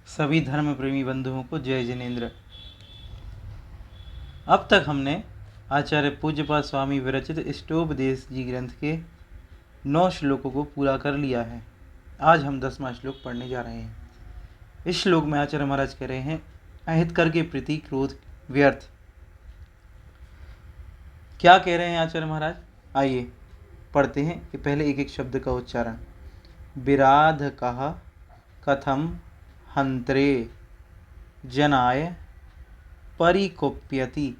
सभी धर्म प्रेमी बंधुओं को जय जिनेन्द्र। अब तक हमने आचार्य पूज्यपाद स्वामी विरचित इष्टोपदेश जी ग्रंथ के 9 श्लोकों को पूरा कर लिया है। आज हम 10वां श्लोक पढ़ने जा रहे हैं। इस श्लोक में आचार्य महाराज कह रहे हैं, अहितकर के प्रति क्रोध व्यर्थ। क्या कह रहे हैं आचार्य महाराज? आइए पढ़ते हैं कि पहले एक एक शब्द का उच्चारण। विराध कहा कथम हंत्रे जनाय परिकोप्यति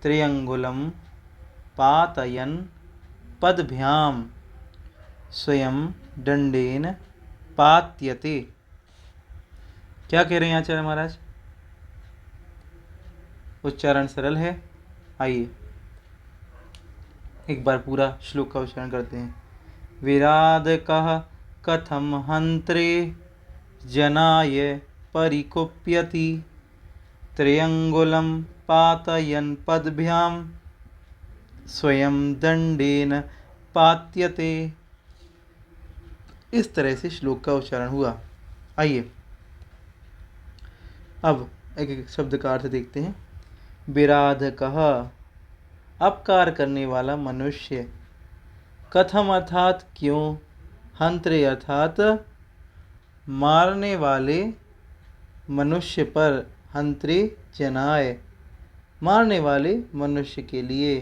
त्र्यंगुलम पातयन पदभ्याम स्वयं दंडेन पात्यते। क्या कह रहे हैं आचार्य महाराज? उच्चारण सरल है। आइए एक बार पूरा श्लोक का उच्चारण करते हैं। विराध कह कथम हंत्रे जनाय परिकोप्यति त्र्यंगुलम पातयन पदभ्याम स्वयं दंडेन पात्यते। इस तरह से श्लोक का उच्चारण हुआ। आइए अब एक एक शब्द का अर्थ देखते हैं। विराध कह, अपकार करने वाला मनुष्य। कथम अर्थात क्यों, हंत्रे अर्थात मारने वाले मनुष्य पर, हंत्रे जनाय मारने वाले मनुष्य के लिए,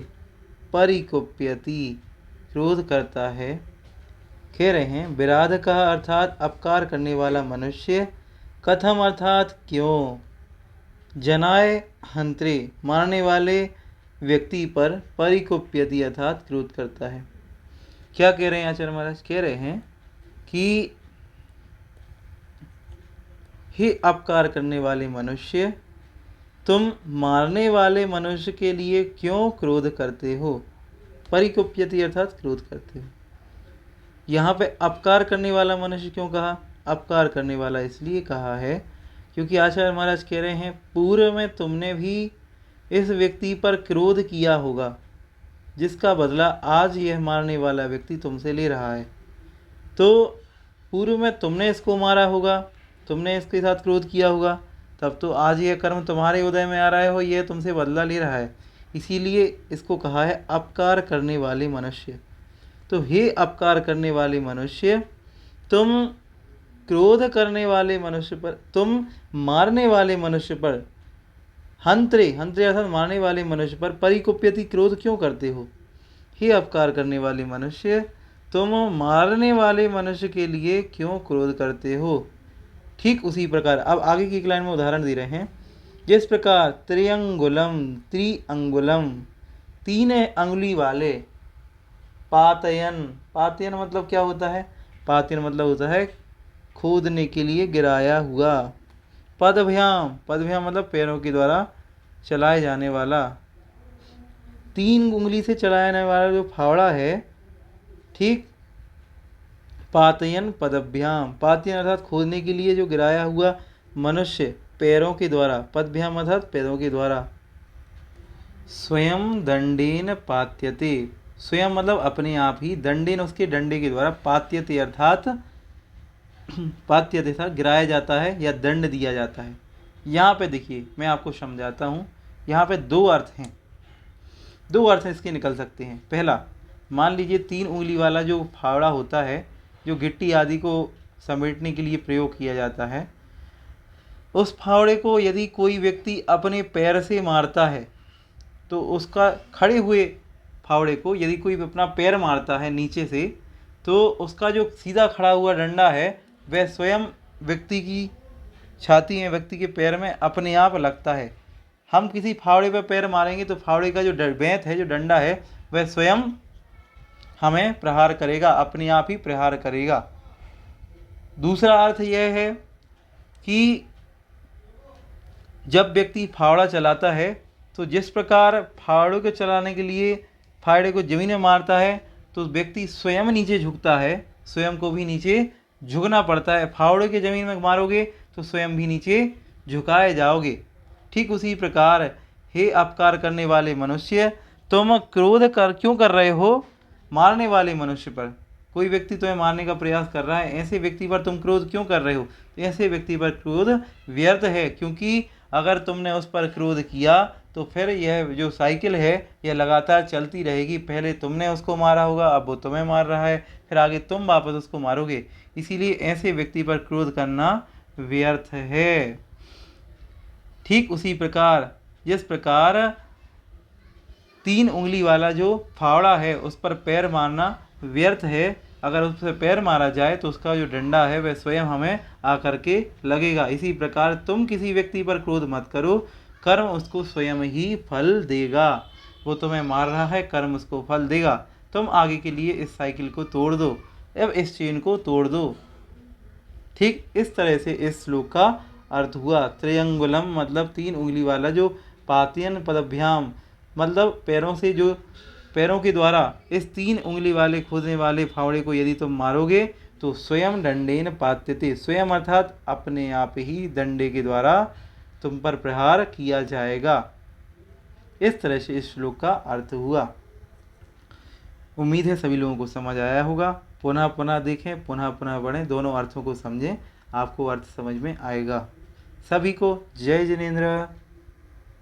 परिकोप्यति क्रोध करता है। कह रहे हैं विराध का अर्थात अपकार करने वाला मनुष्य, कथम अर्थात क्यों, जनाय हंत्रे मारने वाले व्यक्ति पर, परिकोप्यति अर्थात क्रोध करता है। क्या कह रहे हैं आचार्य महाराज? कह रहे हैं कि हे अपकार करने वाले मनुष्य, तुम मारने वाले मनुष्य के लिए क्यों क्रोध करते हो? परिकोप्यति अर्थात क्रोध करते हो। यहाँ पे अपकार करने वाला मनुष्य क्यों कहा? अपकार करने वाला इसलिए कहा है क्योंकि आचार्य महाराज कह रहे हैं पूर्व में तुमने भी इस व्यक्ति पर क्रोध किया होगा, जिसका बदला आज यह मारने वाला व्यक्ति तुमसे ले रहा है। तो पूर्व में तुमने इसको मारा होगा, तुमने इसके साथ क्रोध किया होगा, तब तो आज यह कर्म तुम्हारे उदय में आ रहा हो, यह तुमसे बदला ले रहा है। इसीलिए इसको कहा है अपकार करने वाले मनुष्य। तो हे अपकार करने वाले मनुष्य, तुम क्रोध करने वाले मनुष्य पर, तुम मारने वाले मनुष्य पर, हंत्रे अर्थात मारने वाले मनुष्य पर, परिकोप्यति क्रोध क्यों करते हो? हे अपकार करने वाले मनुष्य, तुम मारने वाले मनुष्य के लिए क्यों क्रोध करते हो? ठीक उसी प्रकार अब आगे की एक लाइन में उदाहरण दे रहे हैं। जिस प्रकार त्रिअंगुलम 3 अंगुली वाले, पातयन मतलब क्या होता है? पातयन मतलब होता है खोदने के लिए गिराया हुआ। पदभ्याम मतलब पैरों के द्वारा चलाए जाने वाला, 3 उंगली से चलाने वाला जो फावड़ा है, ठीक। पातयन पदभ्याम, पातयन अर्थात खोदने के लिए जो गिराया हुआ मनुष्य पैरों के द्वारा, पदभ्याम अर्थात पैरों के द्वारा। स्वयं दंडेन पात्यते, स्वयं मतलब अपने आप ही, दंडेन उसके डंडे के द्वारा, पात्यते अर्थात पात्यते गिराया जाता है या दंड दिया जाता है। यहाँ पे देखिए मैं आपको समझाता हूँ। यहाँ पे 2 अर्थ हैं, 2 अर्थ इसके निकल सकते हैं। पहला, मान लीजिए 3 उंगली वाला जो फावड़ा होता है, जो गिट्टी आदि को समेटने के लिए प्रयोग किया जाता है, उस फावड़े को यदि कोई व्यक्ति अपने पैर से मारता है, तो उसका खड़े हुए फावड़े को यदि कोई अपना पैर मारता है नीचे से, तो उसका जो सीधा खड़ा हुआ डंडा है वह स्वयं व्यक्ति की छाती में, व्यक्ति के पैर में अपने आप लगता है। हम किसी फावड़े पर पैर मारेंगे तो फावड़े का जो बेंत है, जो डंडा है, वह स्वयं हमें प्रहार करेगा, अपने आप ही प्रहार करेगा। दूसरा अर्थ यह है कि जब व्यक्ति फावड़ा चलाता है, तो जिस प्रकार फावड़े को चलाने के लिए फावड़े को जमीन में मारता है, तो व्यक्ति स्वयं नीचे झुकता है, स्वयं को भी नीचे झुकना पड़ता है। फावड़े के जमीन में मारोगे तो स्वयं भी नीचे झुकाए जाओगे। ठीक उसी प्रकार हे अपकार करने वाले मनुष्य, तुम क्रोध क्यों कर रहे हो मारने वाले मनुष्य पर? कोई व्यक्ति तुम्हें मारने का प्रयास कर रहा है, ऐसे व्यक्ति पर तुम क्रोध क्यों कर रहे हो? तो ऐसे व्यक्ति पर क्रोध व्यर्थ है, क्योंकि अगर तुमने उस पर क्रोध किया तो फिर यह जो साइकिल है यह लगातार चलती रहेगी। पहले तुमने उसको मारा होगा, अब वो तुम्हें मार रहा है, फिर आगे तुम वापस उसको मारोगे। इसीलिए ऐसे व्यक्ति पर क्रोध करना व्यर्थ है। ठीक उसी प्रकार जिस प्रकार 3 उंगली वाला जो फावड़ा है उस पर पैर मारना व्यर्थ है, अगर उस पर पैर मारा जाए तो उसका जो डंडा है वह स्वयं हमें आकर के लगेगा। इसी प्रकार तुम किसी व्यक्ति पर क्रोध मत करो, कर्म उसको स्वयं ही फल देगा। वो तुम्हें मार रहा है, कर्म उसको फल देगा। तुम आगे के लिए इस साइकिल को तोड़ दो, अब इस चेन को तोड़ दो। ठीक इस तरह से इस श्लोक का अर्थ हुआ। त्रियंगुलम मतलब 3 उंगली वाला जो पातयन पदभ्याम मतलब पैरों से जो पैरों के द्वारा इस 3 उंगली वाले खोदने वाले फावड़े को यदि तुम मारोगे तो स्वयं दंडेन पात्यते, स्वयं अर्थात अपने आप ही डंडे के द्वारा तुम पर प्रहार किया जाएगा। इस तरह से इस श्लोक का अर्थ हुआ। उम्मीद है सभी लोगों को समझ आया होगा। पुनः पुनः देखें, पुनः पुनः पढ़ें, दोनों अर्थों को समझें, आपको अर्थ समझ में आएगा। सभी को जय जिनेंद्र।